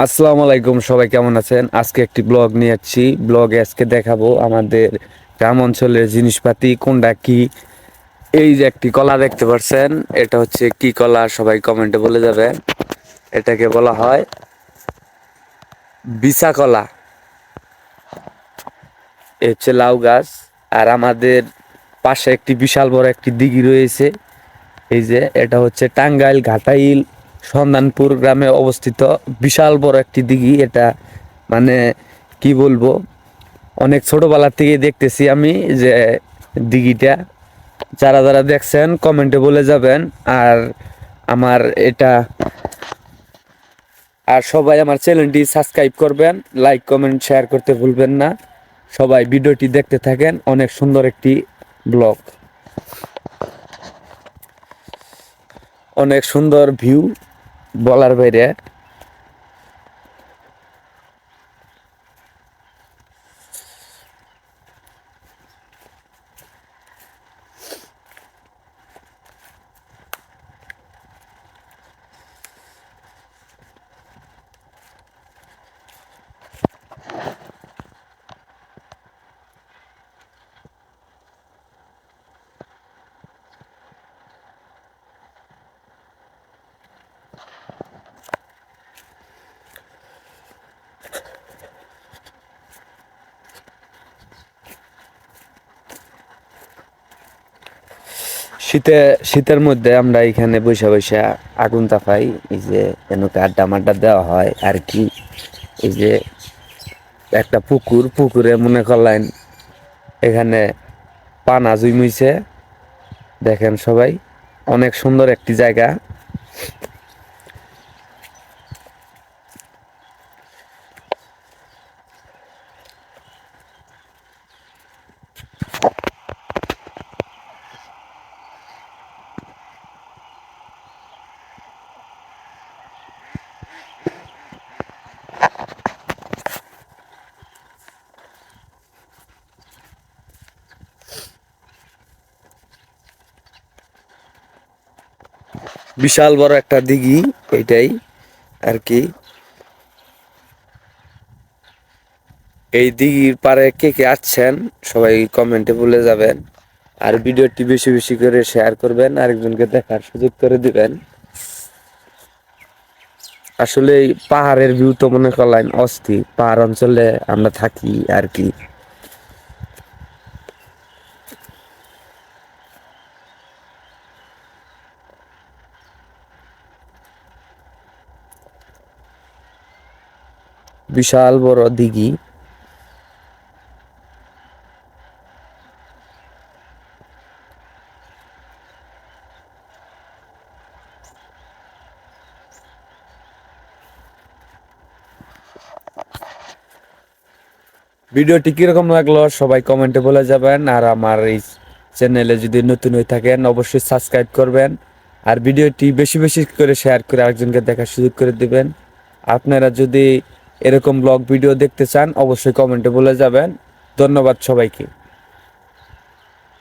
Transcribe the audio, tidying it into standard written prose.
আসসালামু আলাইকুম, সবাই কেমন আছেন? আজকে একটি ব্লগ নিয়ে যাচ্ছি। ব্লগে আজকে দেখাবো আমাদের গ্রাম অঞ্চলের জিনিসপাতি কোনটা কি। এই যে একটি কলা দেখতে পাচ্ছেন, এটা হচ্ছে কি কলা সবাই কমেন্টে বলে যাবে। এটাকে বলা হয় বিচা কলা। এ হচ্ছে লাউ গাছ। আর আমাদের পাশে একটি বিশাল বড় একটি দিঘি রয়েছে। এই যে এটা হচ্ছে টাঙ্গাইল ঘাটাইল সন্ধানপুর গ্রামে অবস্থিত বিশাল বড় একটি দিঘি। এটা মানে কি বলবো, অনেক ছোটবেলা থেকে দেখতেছি আমি যে দিঘিটা। যারা যারা দেখছেন কমেন্টে বলে যাবেন। আর আমার এটা আর সবাই আমার চ্যানেলটি সাবস্ক্রাইব করবেন, লাইক কমেন্ট শেয়ার করতে ভুলবেন না। সবাই ভিডিওটি দেখতে থাকেন, অনেক সুন্দর একটি ব্লগ, অনেক সুন্দর ভিউ বলার বাইরে। শীতের মধ্যে আমরা এখানে বৈশা বৈশা আগুন তাপাই। এই যে এনুকে আড্ডা মাড্ডা দেওয়া হয় আর কি। এই যে একটা পুকুরে মনে করলেন এখানে পানা জুইমুইছে, দেখেন সবাই, অনেক সুন্দর একটি জায়গা। বিশাল বড় একটা দিঘি, এইটাই আর কি। এই দিঘির পারে কে কে আসছেন সবাই কমেন্টে বলে যাবেন। আর ভিডিওটি বেশি বেশি করে শেয়ার করবেন, আরেকজনকে দেখার সুযোগ করে দিবেন। আসলে এই পাহাড়ের ভিউ তো মনে করলেন অস্থির, পাহাড় অঞ্চলে আমরা থাকি আর কি। বিশাল বড় দিঘি। ভিডিওটি কিরকম লাগলো সবাই কমেন্টে বলে যাবেন। আর আমার এই চ্যানেলে যদি নতুন হয়ে থাকেন অবশ্যই সাবস্ক্রাইব করবেন। আর ভিডিওটি বেশি বেশি করে শেয়ার করে আরেকজনকে দেখার সুযোগ করে দিবেন। আপনারা যদি এরকম ব্লগ ভিডিও দেখতে চান অবশ্যই কমেন্টে বলে যাবেন। ধন্যবাদ সবাইকে।